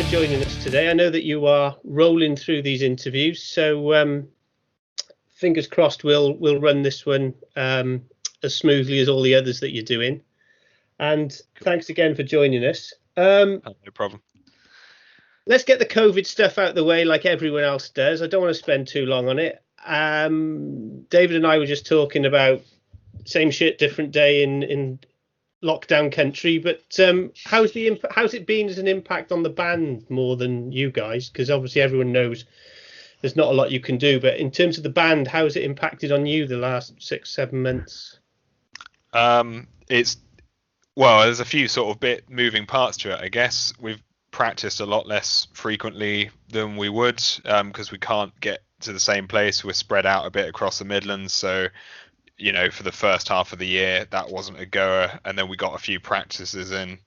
joining us today. I know that you are rolling through these interviews, so fingers crossed we'll run this one as smoothly as all the others that you're doing. And thanks again for joining us. No problem. Let's get the COVID stuff out of the way like everyone else does. I don't want to spend too long on it. David and I were just talking about same shit, different day in lockdown country, but how's it been as an impact on the band more than you guys? Because obviously everyone knows there's not a lot you can do, but in terms of the band, how has it impacted on you the last 6-7 months? There's a few sort of bit moving parts to it. I guess we've practiced a lot less frequently than we would because we can't get to the same place. We're spread out a bit across the Midlands, so for the first half of the year that wasn't a goer, and then we got a few practices in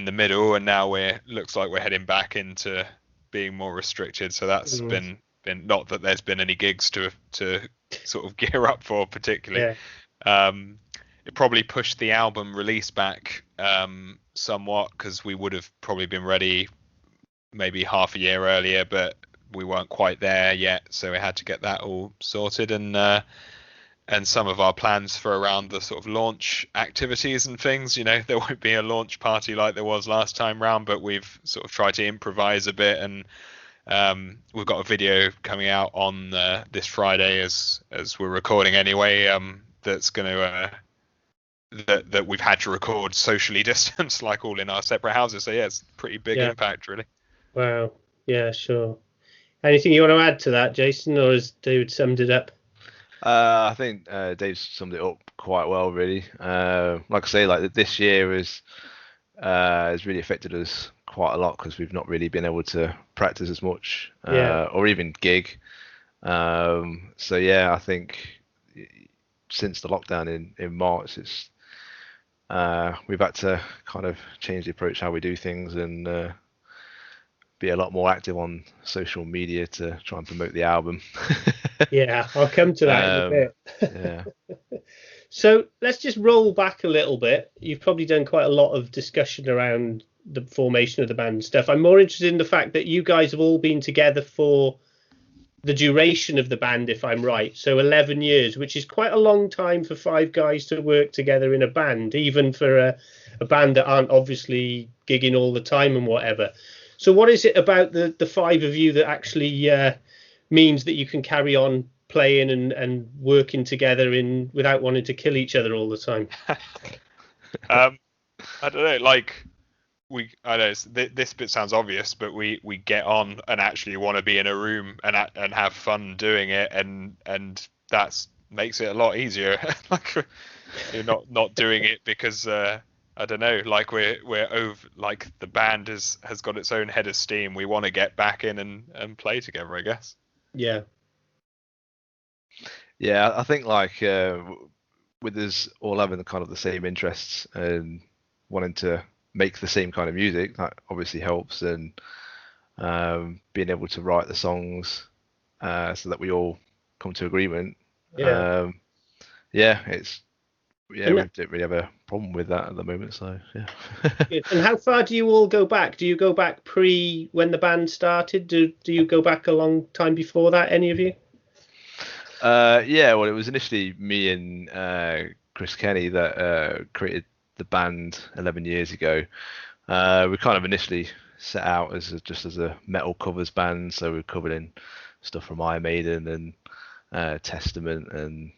the middle, and now looks like we're heading back into being more restricted. So that's been not that there's been any gigs to sort of gear up for particularly. Yeah. It probably pushed the album release back somewhat, because we would have probably been ready maybe half a year earlier, but we weren't quite there yet, so we had to get that all sorted. And some of our plans for around the sort of launch activities and things, there won't be a launch party like there was last time round, but we've sort of tried to improvise a bit, and we've got a video coming out on this Friday as we're recording anyway, that's going to that we've had to record socially distanced, like all in our separate houses. So yeah, it's a pretty big impact, really. Wow. Yeah, sure. Anything you want to add to that, Jason, or has David summed it up? I think Dave summed it up quite well, really. Like I say, like this year has really affected us quite a lot, because we've not really been able to practice as much or even gig. So yeah, I think since the lockdown in March, we've had to kind of change the approach how we do things, and be a lot more active on social media to try and promote the album. Yeah, I'll come to that in a bit. Yeah. So let's just roll back a little bit. You've probably done quite a lot of discussion around the formation of the band and stuff. I'm more interested in the fact that you guys have all been together for the duration of the band, if I'm right. So 11 years, which is quite a long time for 5 guys to work together in a band, even for a band that aren't obviously gigging all the time and whatever. So what is it about the 5 of you that actually means that you can carry on playing and working together without wanting to kill each other all the time? I don't know, like I know this bit sounds obvious, but we get on and actually want to be in a room and have fun doing it, and that's makes it a lot easier. Like you're not doing it because I don't know, like we're over, like the band has got its own head of steam. We want to get back in and play together, I guess. Yeah. Yeah, I think like with us all having kind of the same interests and wanting to make the same kind of music, that obviously helps, and being able to write the songs so that we all come to agreement. Yeah. We don't really have a problem with that at the moment, so yeah. And how far do you all go back? Do you go back pre when the band started? Do you go back a long time before that, any of you? Yeah, well, it was initially me and Chris Kenny that created the band 11 years ago. We kind of initially set out just as a metal covers band, so we're covering stuff from Iron Maiden and Testament and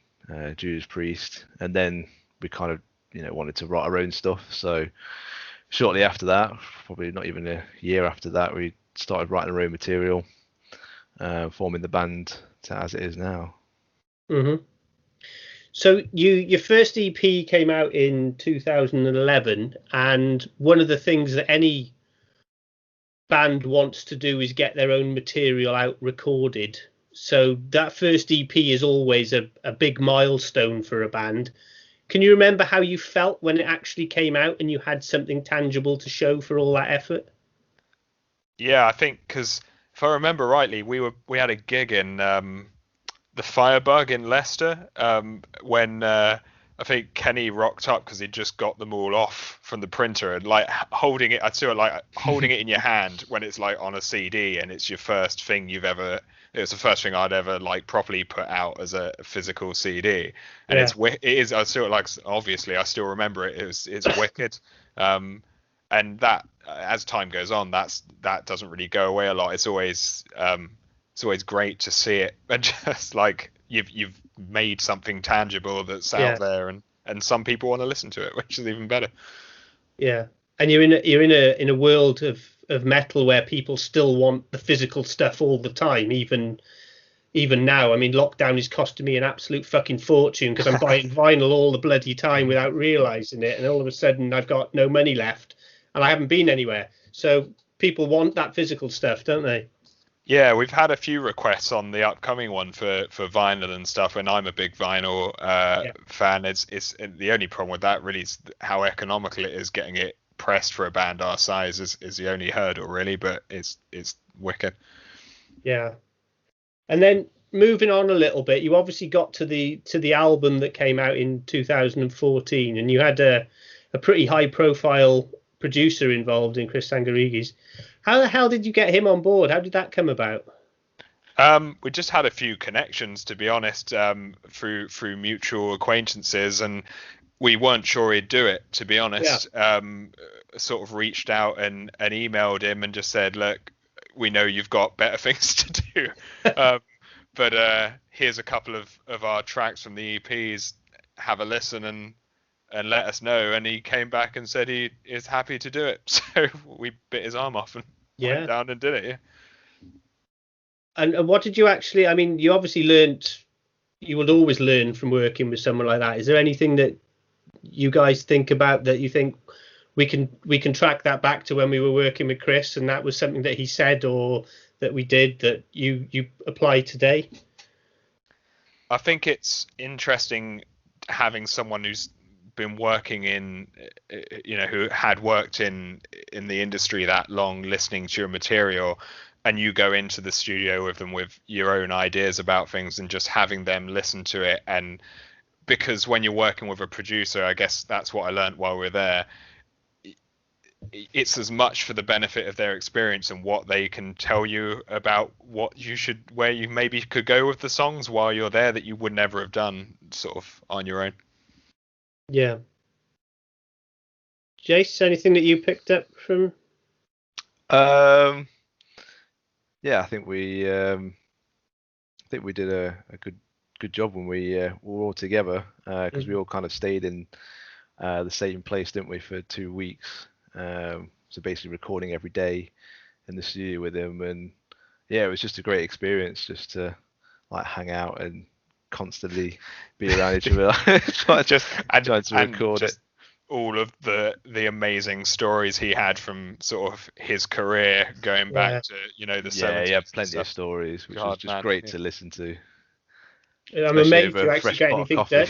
Judas Priest, and then we kind of wanted to write our own stuff. So shortly after that, probably not even a year after that, we started writing our own material, forming the band to as it is now. Mm-hmm. So your first EP came out in 2011, and one of the things that any band wants to do is get their own material out recorded. So that first EP is always a big milestone for a band. Can you remember how you felt when it actually came out and you had something tangible to show for all that effort? Yeah, I think because if I remember rightly, we had a gig in the Firebug in Leicester when I think Kenny rocked up because he'd just got them all off from the printer and like holding it. I'd it like holding it in your hand when it's like on a CD and it's your first thing you've ever. It was the first thing I'd ever like properly put out as a physical CD, and it is. I still like. Obviously, I still remember it. It's wicked. And that as time goes on, that doesn't really go away a lot. It's always great to see it and just like you've made something tangible that's out there, and some people want to listen to it, which is even better. Yeah, and you're in a world of metal where people still want the physical stuff all the time, even now. I mean, lockdown is costing me an absolute fucking fortune because I'm buying vinyl all the bloody time without realizing it, and all of a sudden I've got no money left and I haven't been anywhere. So people want that physical stuff, don't they? Yeah, we've had a few requests on the upcoming one for vinyl and stuff, and I'm a big vinyl fan. It's the only problem with that really is how economical it is. Getting it pressed for a band our size is the only hurdle really, but it's wicked. Yeah. And then moving on a little bit, you obviously got to the album that came out in 2014, and you had a pretty high profile producer involved in Chris Sangarigi's. How the hell did you get him on board? How did that come about? We just had a few connections, to be honest, through mutual acquaintances, and we weren't sure he'd do it, to be honest. Sort of reached out and emailed him and just said, look, we know you've got better things to do, but here's a couple of our tracks from the EPs. Have a listen and let us know. And he came back and said he is happy to do it. So we bit his arm off and went down and did it. Yeah. And what did you actually? I mean, you obviously learned. You would always learn from working with someone like that. Is there anything that you guys think about that you think we can track that back to when we were working with Chris, and that was something that he said or that we did that you apply today? I think it's interesting having someone who's been working in, who had worked in the industry that long, listening to your material, and you go into the studio with them with your own ideas about things and just having them listen to it. And because when you're working with a producer, I guess that's what I learned while we're there, it's as much for the benefit of their experience and what they can tell you about what you should, where you maybe could go with the songs while you're there that you would never have done sort of on your own. Yeah. Jace, anything that you picked up from? Yeah, I think we did a good job when we were all together, because we all kind of stayed in the same place, didn't we, for 2 weeks? So basically recording every day in the studio with him, and yeah, it was just a great experience just to like hang out and constantly be around each other, trying to record it. All of the amazing stories he had from sort of his career going back to the 70s. Yeah, plenty of stories, which was just great to listen to. I'm amazed you actually get anything done.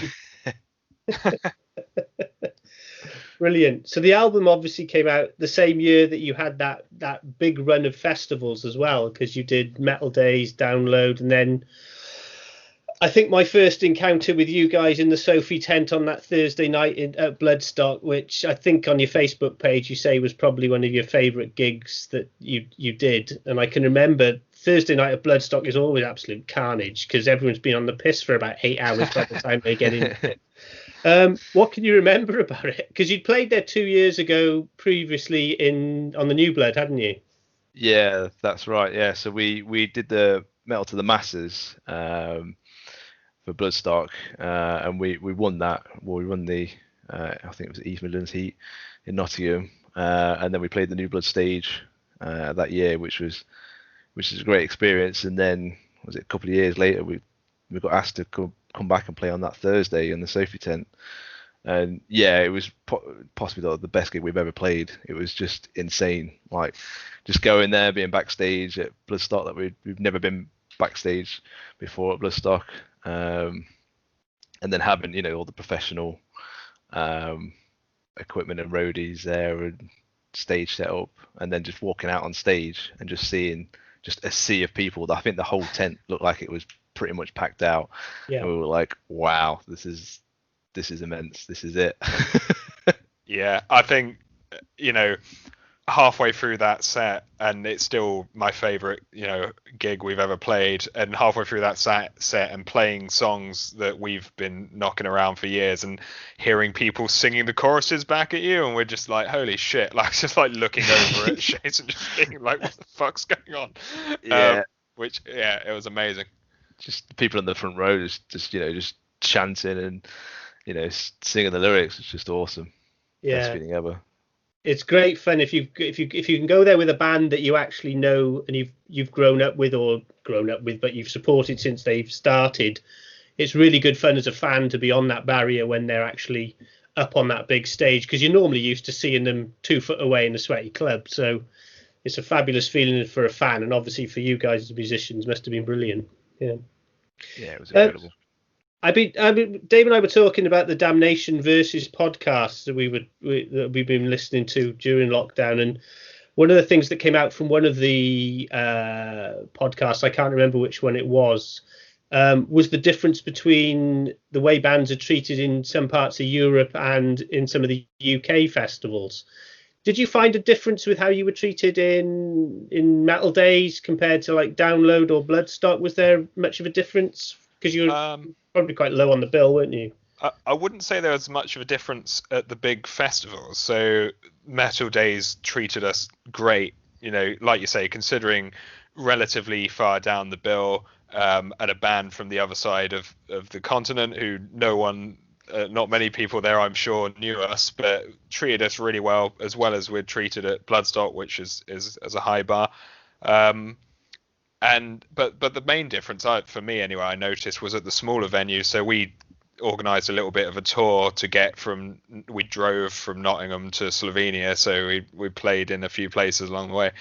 Brilliant. So the album obviously came out the same year that you had that big run of festivals as well, because you did Metal Days, Download, and then I think my first encounter with you guys in the Sophie tent on that Thursday night at Bloodstock, which I think on your Facebook page you say was probably one of your favourite gigs that you did. And I can remember Thursday night at Bloodstock is always absolute carnage because everyone's been on the piss for about 8 hours by the time they get in. What can you remember about it? Because you'd played there 2 years ago previously on the New Blood, hadn't you? Yeah, that's right. Yeah, so we did the Metal to the Masses for Bloodstock, and we won that. Well, we won the I think it was East Midlands Heat in Nottingham, and then we played the New Blood stage that year, which is a great experience. And then was it a couple of years later we got asked to come back and play on that Thursday in the Sophie tent, and yeah, it was possibly the best gig we've ever played. It was just insane, like just going there, being backstage at Bloodstock, that we've never been backstage before at Bloodstock, and then having all the professional equipment and roadies there and stage set up, and then just walking out on stage and just seeing just a sea of people. I think the whole tent looked like it was pretty much packed out. Yeah. And we were like, wow, this is this is immense. This is it. Yeah, I think, halfway through that set, and it's still my favorite, gig we've ever played, and halfway through that set and playing songs that we've been knocking around for years and hearing people singing the choruses back at you, and we're just like, holy shit, like just like looking over at Shades and just being like, what the fuck's going on? Yeah. It was amazing. Just the people in the front row just chanting and singing the lyrics. It's just awesome. Yeah. Best feeling ever. It's great fun if you can go there with a band that you actually know and you've grown up with, but you've supported since they've started. It's really good fun as a fan to be on that barrier when they're actually up on that big stage, because you're normally used to seeing them 2 foot away in a sweaty club. So it's a fabulous feeling for a fan, and obviously for you guys as musicians, must have been brilliant. Yeah, it was incredible. Dave and I were talking about the Damnation Versus podcast that we've been listening to during lockdown, and one of the things that came out from one of the podcasts, I can't remember which one it was the difference between the way bands are treated in some parts of Europe and in some of the UK festivals. Did you find a difference with how you were treated in Metal Days compared to like Download or Bloodstock? Was there much of a difference? Because you were probably quite low on the bill, weren't you? I wouldn't say there was much of a difference at the big festivals. So Metal Days treated us great, like you say, considering relatively far down the bill, and a band from the other side of the continent who not many people there, I'm sure, knew us, but treated us really well as we're treated at Bloodstock, which is as a high bar. But the main difference, for me anyway, I noticed was at the smaller venues. So we organised a little bit of a tour to get we drove from Nottingham to Slovenia, so we played in a few places along the way.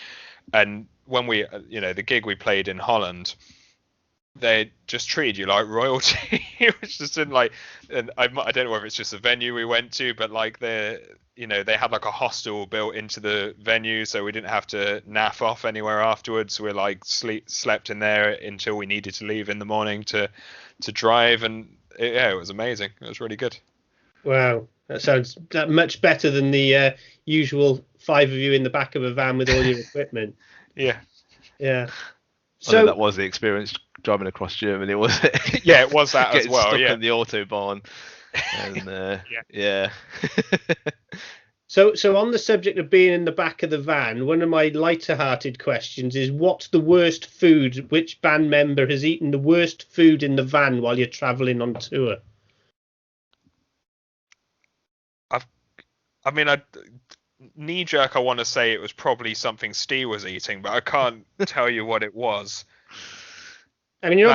And when the gig we played in Holland, they just treated you like royalty. It was just and I don't know whether it's just the venue we went to, but like they had like a hostel built into the venue, so we didn't have to naff off anywhere afterwards. We slept in there until we needed to leave in the morning to drive, and it was amazing. It was really good. Wow, that sounds much better than the usual 5 of you in the back of a van with all your equipment. Yeah. So that was the experience driving across Germany, was it? Yeah, it was that as well. Stuck yeah, in the autobahn. And yeah. So on the subject of being in the back of the van, one of my lighter-hearted questions is, what's the worst food? Which band member has eaten the worst food in the van while you're travelling on tour? Knee jerk, I want to say it was probably something Steve was eating, but I can't tell you what it was. I mean, you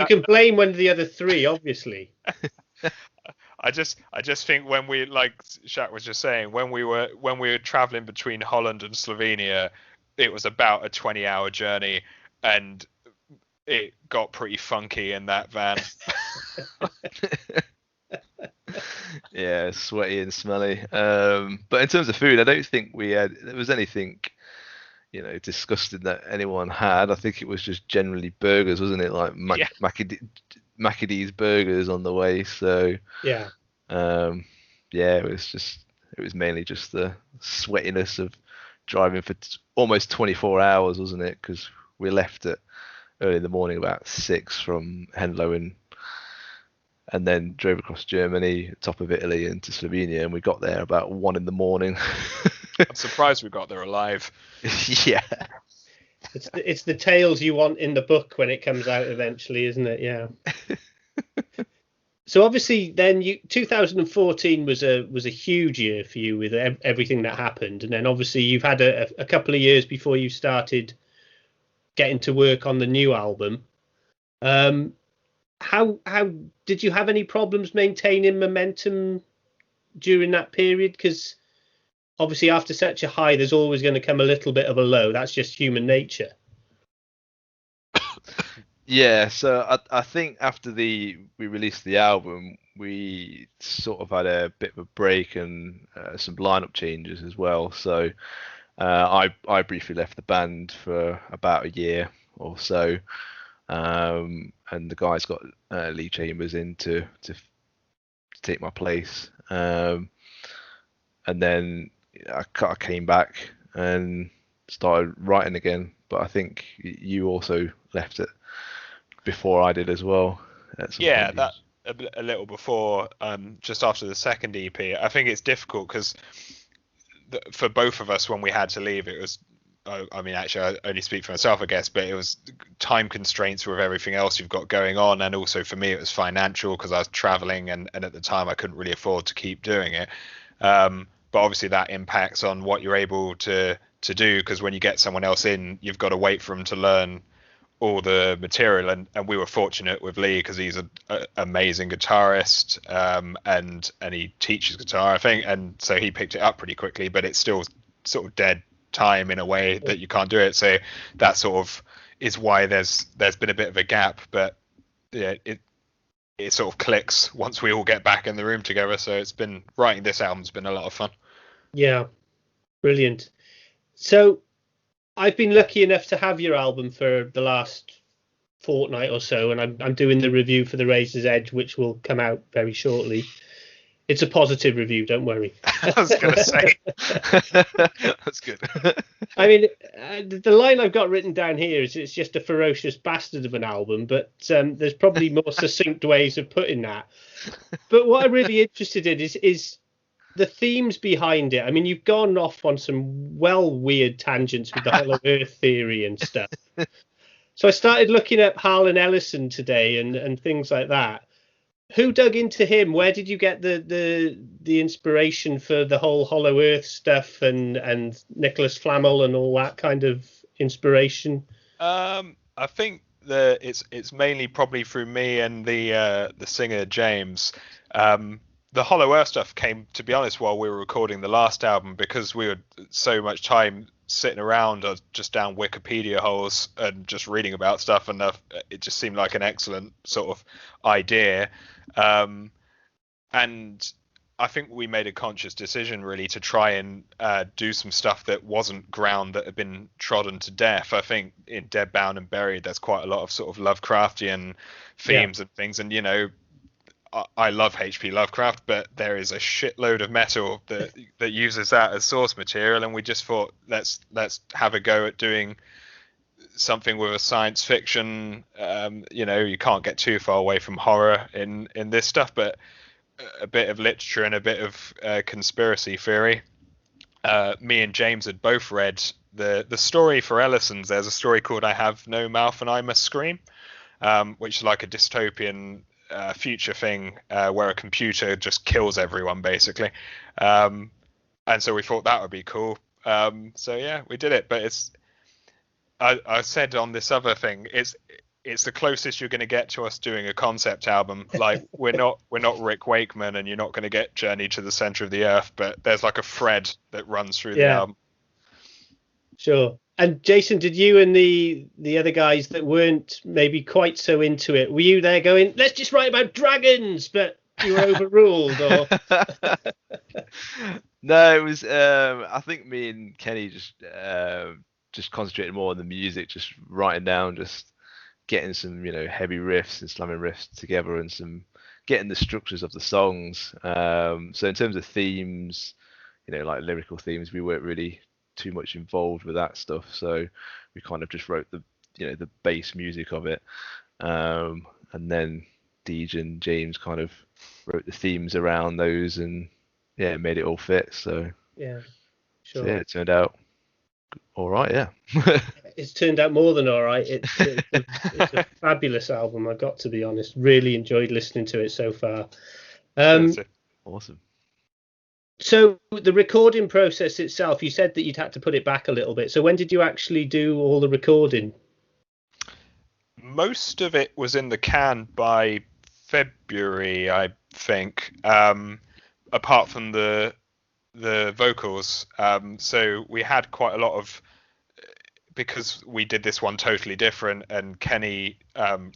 can blame one of the other three, obviously. I just think when we, like Shaq was just saying, when we were traveling between Holland and Slovenia, it was about a 20-hour journey, and it got pretty funky in that van. Yeah, sweaty and smelly. But in terms of food, I don't think there was anything, disgusting that anyone had. I think it was just generally burgers, wasn't it? Like Mackey's burgers on the way. So yeah, it was mainly just the sweatiness of driving for almost 24 hours, wasn't it? Because we left at early in the morning, about 6 from Henlo, and then drove across Germany, top of Italy, into Slovenia, and we got there about 1 in the morning. I'm surprised we got there alive. Yeah. It's the tales you want in the book when it comes out eventually, isn't it? Yeah. So obviously, then 2014 was a huge year for you with everything that happened, and then obviously you've had a couple of years before you started getting to work on the new album. How did you have any problems maintaining momentum during that period? Because obviously after such a high, there's always going to come a little bit of a low. That's just human nature. Yeah, so I think after we released the album, we sort of had a bit of a break and some lineup changes as well. So I briefly left the band for about a year or so. And the guys got Lee Chambers in to to take my place. And then I came back and started writing again. But I think you also left it before I did as well. Yeah, that a little before, just after the second EP. I think it's difficult because for both of us, when we had to leave, it was, I mean, actually, I only speak for myself, I guess, but it was time constraints with everything else you've got going on. And also for me, it was financial because I was traveling and at the time I couldn't really afford to keep doing it. But obviously that impacts on what you're able to do, because when you get someone else in, you've got to wait for them to learn all the material, and we were fortunate with Lee because he's an amazing guitarist, and he teaches guitar, I think, and so he picked it up pretty quickly, but it's still sort of dead time in a way that you can't do it. So that sort of is why there's been a bit of a gap, but yeah, it sort of clicks once we all get back in the room together. So it's been, writing this album's been a lot of fun. Yeah, brilliant. So I've been lucky enough to have your album for the last fortnight or so, and I'm doing the review for The Razor's Edge, which will come out very shortly. It's a positive review, don't worry. I was going to say. That's good. I mean, the line I've got written down here is it's just a ferocious bastard of an album, but there's probably more succinct ways of putting that. But what I'm really interested in is the themes behind it. I mean, you've gone off on some weird tangents with the Hollow Earth theory and stuff. So I started looking at Harlan Ellison today and things like that. Who dug into him? Where did you get the inspiration for the whole Hollow Earth stuff and Nicholas Flamel and all that kind of inspiration? I think it's mainly probably through me and the singer James. The Hollow Earth stuff came, to be honest, while we were recording the last album, because we had so much time sitting around just down Wikipedia holes and just reading about stuff, and it just seemed like an excellent sort of idea. And I think we made a conscious decision really to try and do some stuff that wasn't ground that had been trodden to death. I think in Dead, Bound and Buried, there's quite a lot of sort of Lovecraftian themes and things, and I love H.P. Lovecraft, but there is a shitload of metal that uses that as source material, and we just thought let's have a go at doing something with a science fiction. You can't get too far away from horror in this stuff, but a bit of literature and a bit of conspiracy theory. Me and James had both read the story for Ellison's. There's a story called I Have No Mouth and I Must Scream, which is like a dystopian future thing where a computer just kills everyone basically, and so we thought that would be cool. So yeah, we did it. But I said on this other thing, it's the closest you're going to get to us doing a concept album. Like we're not Rick Wakeman, and you're not going to get Journey to the Center of the Earth, but there's like a thread that runs through the album. Sure. And Jason, did you and the other guys that weren't maybe quite so into it, were you there going, let's just write about dragons, but you were overruled? Or No, it was I think me and Kenny just concentrated more on the music, just writing down, just getting some heavy riffs and slamming riffs together, and getting the structures of the songs. So in terms of themes, like lyrical themes, we weren't really too much involved with that stuff, so we kind of just wrote the bass music of it, and then Deej and James kind of wrote the themes around those, and made it all fit. So sure. So, it turned out all right. It's turned out more than all right. It's a fabulous album, I've got to be honest. Really enjoyed listening to it so far. Awesome. So the recording process itself, you said that you'd had to put it back a little bit. So when did you actually do all the recording? Most of it was in the can by February, I think, apart from the vocals. So we had quite a lot of, because we did this one totally different, and Kenny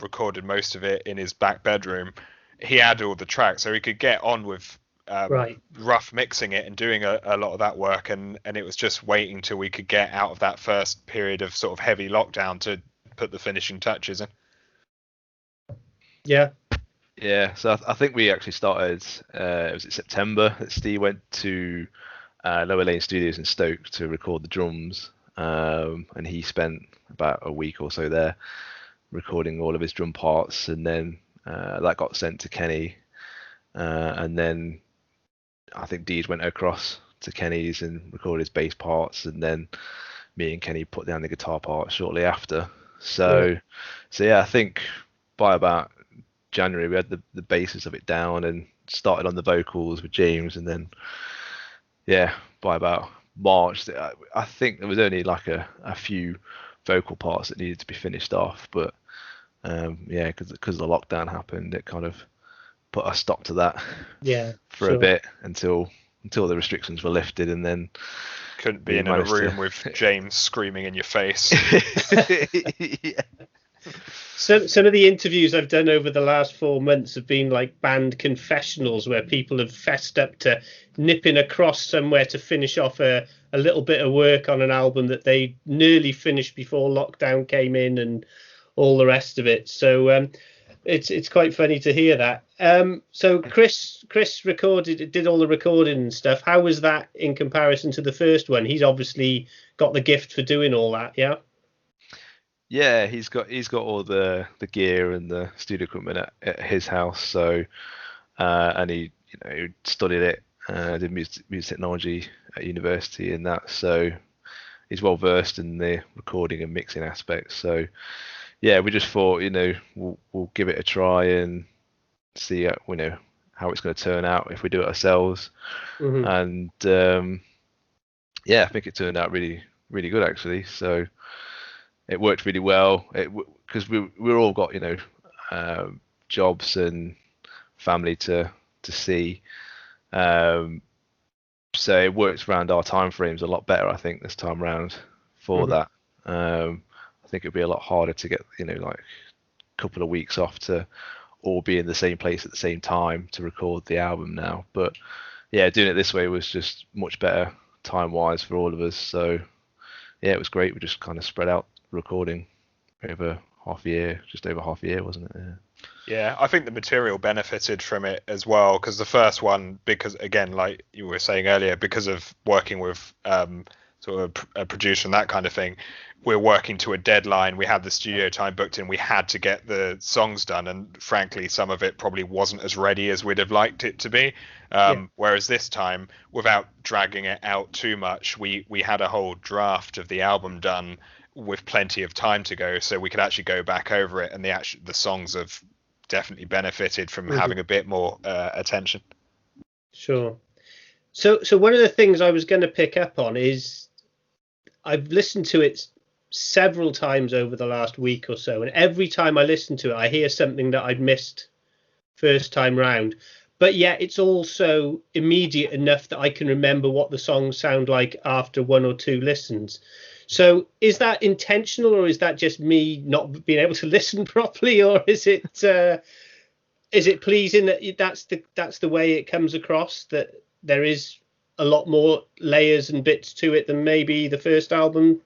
recorded most of it in his back bedroom. He had all the tracks, so he could get on with rough mixing it and doing a lot of that work, and it was just waiting till we could get out of that first period of sort of heavy lockdown to put the finishing touches in. Yeah. Yeah, so I think we actually started. Was it September that Steve went to Lower Lane Studios in Stoke to record the drums, and he spent about a week or so there recording all of his drum parts, and then that got sent to Kenny, and then I think Deed went across to Kenny's and recorded his bass parts, and then me and Kenny put down the guitar parts shortly after. So, yeah, I think by about January we had the basis of it down and started on the vocals with James, and then by about March I think there was only like a few vocal parts that needed to be finished off, but because the lockdown happened, it kind of put a stop to that for a bit until the restrictions were lifted, and then couldn't be in a room with James screaming in your face. Yeah. So some of the interviews I've done over the last 4 months have been like band confessionals, where people have fessed up to nipping across somewhere to finish off a little bit of work on an album that they nearly finished before lockdown came in and all the rest of it. So it's quite funny to hear that. So Chris did all the recording and stuff. How was that in comparison to the first one? He's obviously got the gift for doing all that, yeah. Yeah, he's got all the gear and the studio equipment at his house. So, and he studied it, did music technology at university and that. So he's well versed in the recording and mixing aspects. So yeah, we just thought we'll give it a try and see how it's going to turn out if we do it ourselves. Mm-hmm. And I think it turned out really really good actually. So it worked really well because we're all got jobs and family to see, so it works around our time frames a lot better I think this time round for that. I think it'd be a lot harder to get like a couple of weeks off to all be in the same place at the same time to record the album now, but yeah, doing it this way was just much better time wise for all of us. So yeah, it was great. We just kind of spread out recording over just over half a year, wasn't it? Yeah, I think the material benefited from it as well, because the first one, because again, like you were saying earlier, because of working with sort of a producer and that kind of thing, we're working to a deadline. We had the studio time booked in. We had to get the songs done, and frankly, some of it probably wasn't as ready as we'd have liked it to be. Whereas this time, without dragging it out too much, we had a whole draft of the album done with plenty of time to go, so we could actually go back over it, and the songs have definitely benefited from having a bit more attention. Sure. So one of the things I was going to pick up on is I've listened to it several times over the last week or so, and every time I listen to it, I hear something that I'd missed first time round. But yet it's also immediate enough that I can remember what the songs sound like after one or two listens. So is that intentional, or is that just me not being able to listen properly, or is it pleasing that that's the way it comes across, that there is a lot more layers and bits to it than maybe the first album?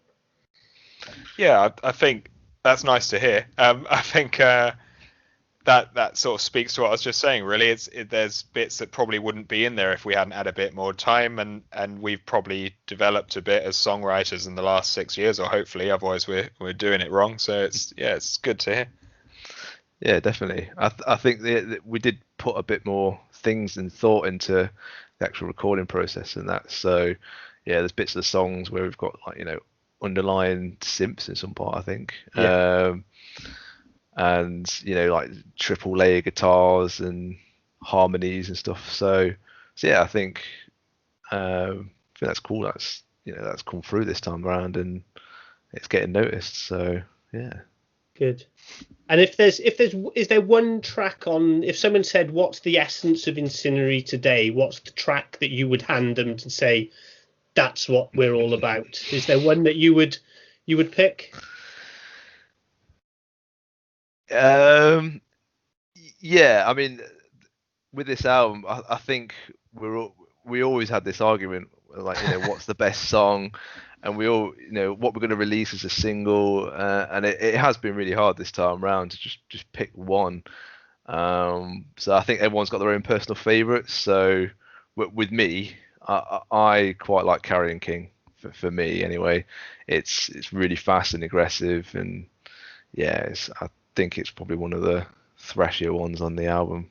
Yeah, I think that's nice to hear. I think that sort of speaks to what I was just saying. Really, there's bits that probably wouldn't be in there if we hadn't had a bit more time, and we've probably developed a bit as songwriters in the last 6 years, or hopefully. Otherwise, we're doing it wrong. So it's good to hear. Yeah, definitely. I think we did put a bit more things and thought into the actual recording process and that. So yeah, there's bits of the songs where we've got like underlying synths in some part, I think. And like triple layer guitars and harmonies and stuff. So yeah, I think that's cool. That's that's come through this time around, and it's getting noticed. So yeah. Good. And is there one track on, if someone said what's the essence of Incinery today, what's the track that you would hand them to say that's what we're all about? Is there one that you would pick? Yeah, I mean, with this album, I think we always had this argument, like what's the best song, and we all what we're going to release as a single, and it has been really hard this time round to just pick one. So I think everyone's got their own personal favourites. So with me, I quite like Carrion King. For me, anyway, it's really fast and aggressive, and yeah, I think it's probably one of the thrashier ones on the album.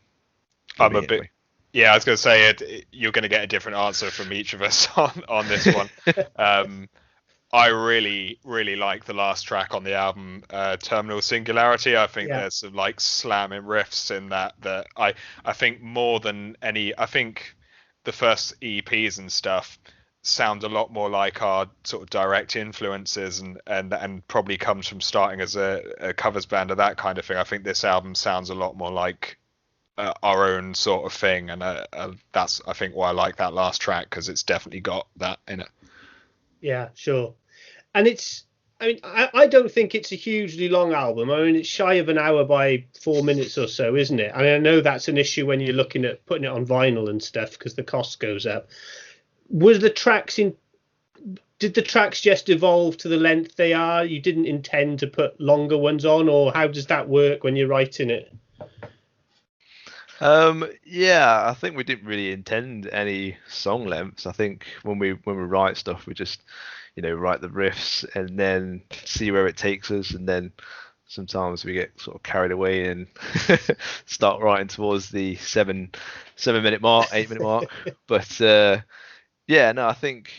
I'm a bit. Anyway. Yeah, I was going to say you're going to get a different answer from each of us on this one. I really, really like the last track on the album, Terminal Singularity. I think there's some like slamming riffs in that I think more than any. I think the first EPs and stuff sound a lot more like our sort of direct influences, and probably comes from starting as a covers band or that kind of thing. I think this album sounds a lot more like our own sort of thing, and that's I think why I like that last track, because it's definitely got that in it. Yeah, sure. And I don't think it's a hugely long album. I mean, it's shy of an hour by 4 minutes or so, isn't it? I mean, I know that's an issue when you're looking at putting it on vinyl and stuff, because the cost goes up. Did the tracks just evolve to the length they are? You didn't intend to put longer ones on, or how does that work when you're writing it? Yeah, I think we didn't really intend any song lengths. I think when we write stuff, we just, write the riffs and then see where it takes us, and then sometimes we get sort of carried away and start writing towards the 7-minute mark, 8-minute mark. But yeah, no, I think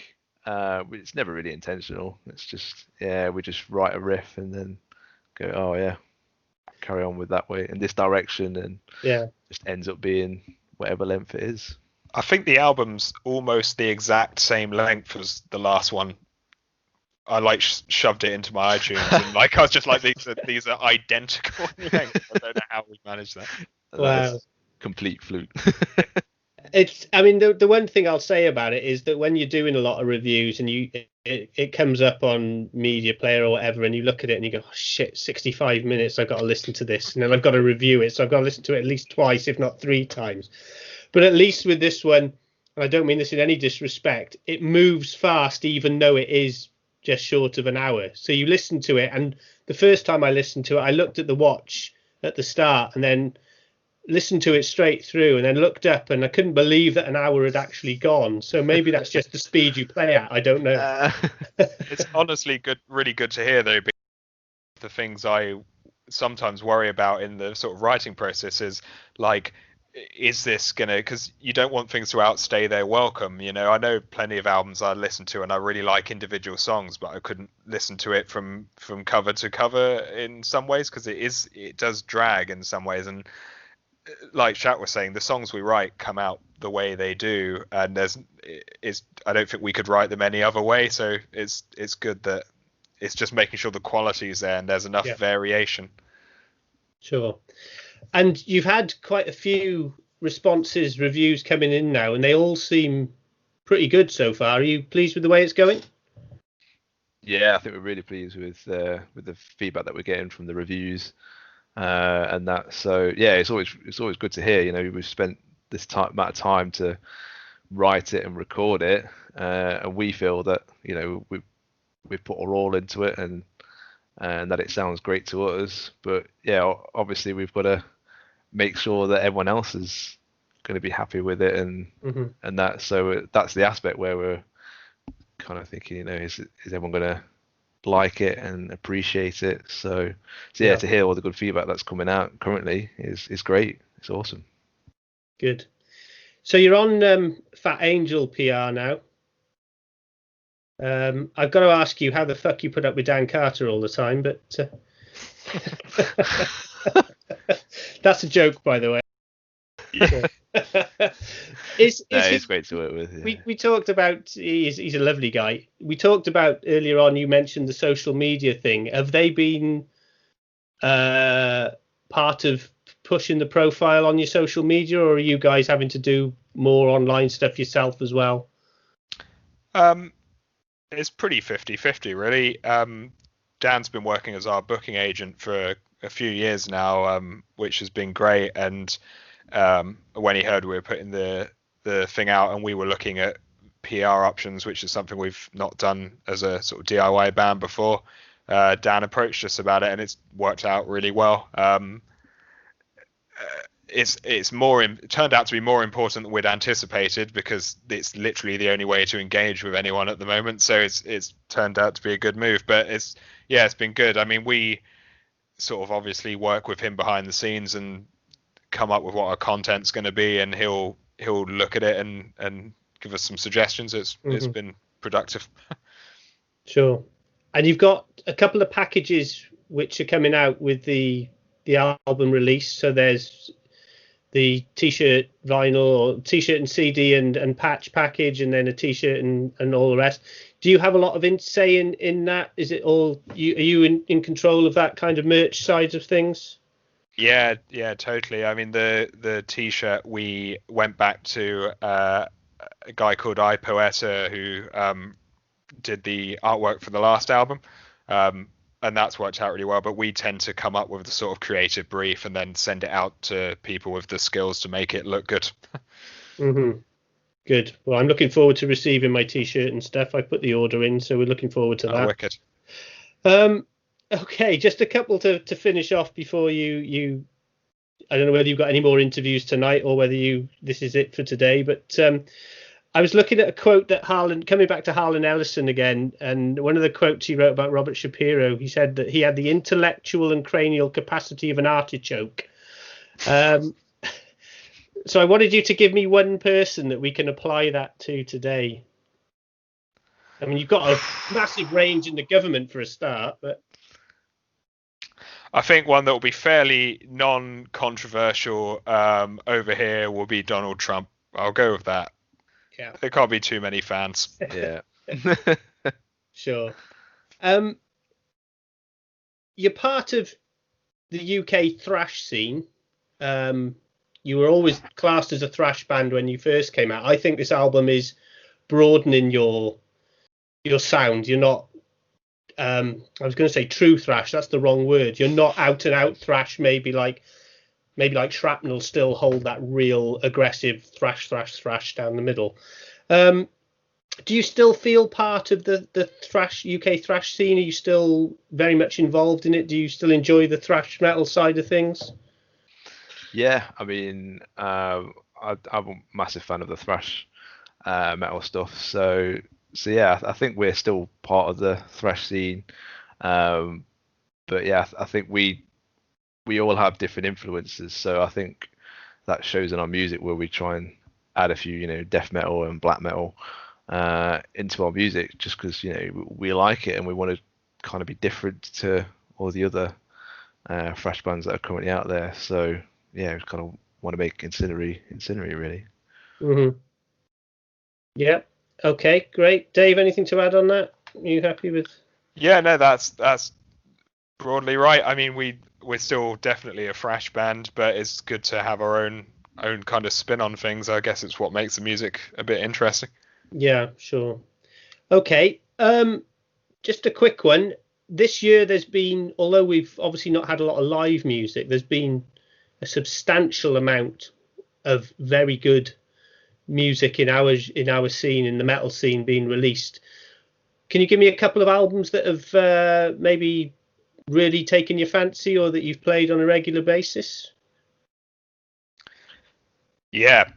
it's never really intentional. It's just we just write a riff and then go, oh yeah, carry on with that way in this direction, and just ends up being whatever length it is. I think the album's almost the exact same length as the last one. I like shoved it into my iTunes, and I was just like, these are identical in length. I don't know how we managed that. Wow, complete fluke. I mean, the one thing I'll say about it is that when you're doing a lot of reviews and it comes up on Media Player or whatever, and you look at it and you go, oh, shit, 65 minutes, I've got to listen to this, and then I've got to review it, so I've got to listen to it at least twice, if not 3 times. But at least with this one, and I don't mean this in any disrespect, it moves fast, even though it is just short of an hour. So you listen to it, and the first time I listened to it, I looked at the watch at the start and then listened to it straight through, and then looked up, and I couldn't believe that an hour had actually gone. So maybe that's just the speed you play at. I don't know. It's honestly good, really good to hear, though. The things I sometimes worry about in the sort of writing process is like, is this gonna, because you don't want things to outstay their welcome. I know plenty of albums I listen to and I really like individual songs, but I couldn't listen to it from cover to cover in some ways, because it does drag in some ways. And like Tshirt was saying, the songs we write come out the way they do, and I don't think we could write them any other way. So it's good that it's just making sure the quality is there and there's enough variation. Sure. And you've had quite a few reviews coming in now, and they all seem pretty good so far. Are you pleased with the way it's going? Yeah, I think we're really pleased with the feedback that we're getting from the reviews, and that. So yeah, it's always good to hear. We've spent this amount of time to write it and record it, and we feel that we've put our all into it, and that it sounds great to us. But yeah, obviously we've got to make sure that everyone else is going to be happy with it, and and that. So that's the aspect where we're kind of thinking, is everyone going to like it and appreciate it? So yeah, to hear all the good feedback that's coming out currently is great. It's awesome. Good. So you're on Fat Angel PR now. I've got to ask you how the fuck you put up with Dan Carter all the time, but that's a joke, by the way. He's great to work with. Yeah. We talked about he's a lovely guy. We talked about earlier on. You mentioned the social media thing. Have they been part of pushing the profile on your social media, or are you guys having to do more online stuff yourself as well? It's pretty 50-50, really. Dan's been working as our booking agent for a few years now, which has been great. And when he heard we were putting the thing out and we were looking at PR options, which is something we've not done as a sort of DIY band before, Dan approached us about it, and it's worked out really well. it's it turned out to be more important than we'd anticipated, because it's literally the only way to engage with anyone at the moment. So it's turned out to be a good move. But it's been good. I mean, we sort of obviously work with him behind the scenes and come up with what our content's going to be, and he'll look at it and give us some suggestions. It's been productive. Sure. And you've got a couple of packages which are coming out with the album release. So there's the T-shirt vinyl, or T-shirt and CD and patch package, and then a T-shirt and all the rest. Do you have a lot of say in that? Is it all are you in control of that kind of merch side of things? Yeah, totally. I mean, the T-shirt, we went back to a guy called iPoeta who did the artwork for the last album, and that's worked out really well. But we tend to come up with the sort of creative brief and then send it out to people with the skills to make it look good. Good. Well, I'm looking forward to receiving my T-shirt and stuff. I put the order in, so we're looking forward to that. Wicked. Okay, just a couple to finish off before you. I don't know whether you've got any more interviews tonight or whether this is it for today, but I was looking at a quote that coming back to Harlan Ellison again, and one of the quotes he wrote about Robert Shapiro, he said that he had the intellectual and cranial capacity of an artichoke. So I wanted you to give me one person that we can apply that to today. I mean, you've got a massive range in the government for a start, but I think one that will be fairly non-controversial over here will be Donald Trump. I'll go with that. Yeah. There can't be too many fans. Yeah. Sure. You're part of the UK thrash scene. You were always classed as a thrash band when you first came out. I think this album is broadening your sound. You're not I was going to say true thrash. That's the wrong word. You're not out and out thrash. Maybe like Shrapnel still hold that real aggressive thrash down the middle. Do you still feel part of the thrash UK thrash scene? Are you still very much involved in it? Do you still enjoy the thrash metal side of things? Yeah, I mean, I'm a massive fan of the thrash metal stuff. So yeah, I think we're still part of the thrash scene. But yeah, I think we all have different influences. So I think that shows in our music, where we try and add a few, death metal and black metal into our music, just because we like it and we want to kind of be different to all the other thrash bands that are currently out there. So yeah, we kind of want to make Incinery really. Mm-hmm. Yeah. Okay, great. Dave, anything to add on that? Are you happy with? Yeah, no, that's broadly right. I mean, we're still definitely a thrash band, but it's good to have our own kind of spin on things. I guess it's what makes the music a bit interesting. Yeah, sure. Okay. Just a quick one. This year there's been, although we've obviously not had a lot of live music, there's been a substantial amount of very good music in our scene, in the metal scene, being released. Can you give me a couple of albums that have maybe really taken your fancy, or that you've played on a regular basis? Yeah,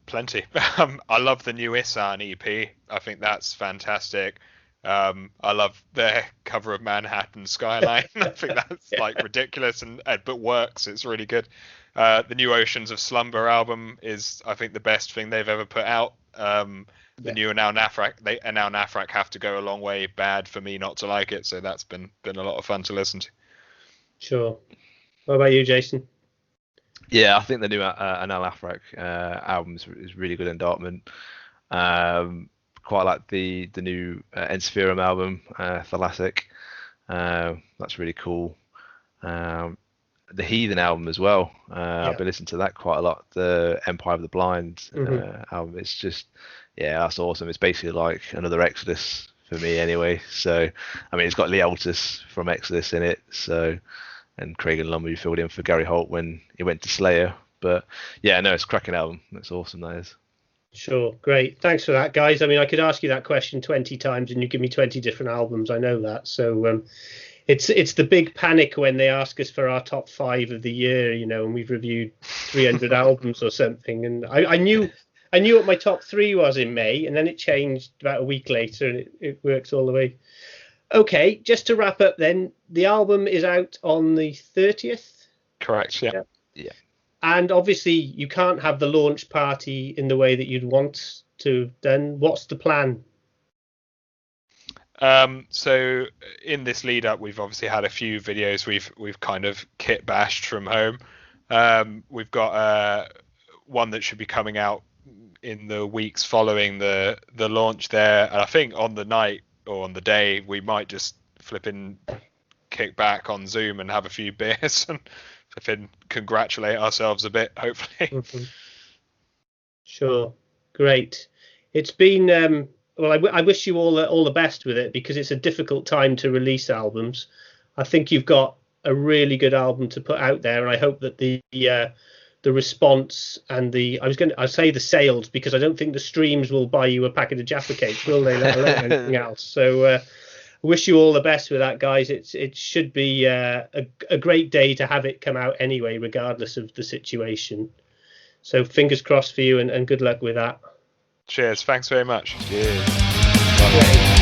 plenty. I love the new Isan EP. I think that's fantastic. I love their cover of Manhattan Skyline. I think that's like ridiculous but works. It's really good. The new Oceans of Slumber album is, I think, the best thing they've ever put out. The new Anal Nafrak have to go a long way bad for me not to like it. So that's been a lot of fun to listen to. Sure. What about you, Jason? Yeah, I think the new Anal Nafrak album is really good in Dartmouth. Quite like the new Enspherum album, Thalassic. That's really cool. The Heathen album as well. I've been listening to that quite a lot. The Empire of the Blind album. It's just, that's awesome. It's basically like another Exodus for me anyway. So, I mean, it's got Lee Altus from Exodus in it. So, and Craig and Lumber, who filled in for Gary Holt when he went to Slayer. But yeah, no, it's a cracking album. It's awesome, that is. Sure, great. Thanks for that, guys. I mean, I could ask you that question 20 times and you give me 20 different albums. I know that. So It's the big panic when they ask us for our top 5 of the year, you know, and we've reviewed 300 albums or something. And I knew what my top 3 was in May, and then it changed about a week later, and it works all the way. Okay, just to wrap up then, the album is out on the 30th. Correct. Yeah. Yeah. And obviously, you can't have the launch party in the way that you'd want to have done. What's the plan? So in this lead up, we've obviously had a few videos we've kind of kit bashed from home. We've got one that should be coming out in the weeks following the launch there, and I think on the night or on the day we might just flipping kick back on Zoom and have a few beers and flipping congratulate ourselves a bit, hopefully. Mm-hmm. Sure, great. It's been well, I wish you all the best with it, because it's a difficult time to release albums. I think you've got a really good album to put out there, and I hope that the response and I'll say the sales, because I don't think the streams will buy you a packet of Jaffa cakes, will they? Let alone anything else. So I wish you all the best with that, guys. It should be a great day to have it come out anyway, regardless of the situation. So fingers crossed for you, and good luck with that. Cheers. Thanks very much. Cheers. Great.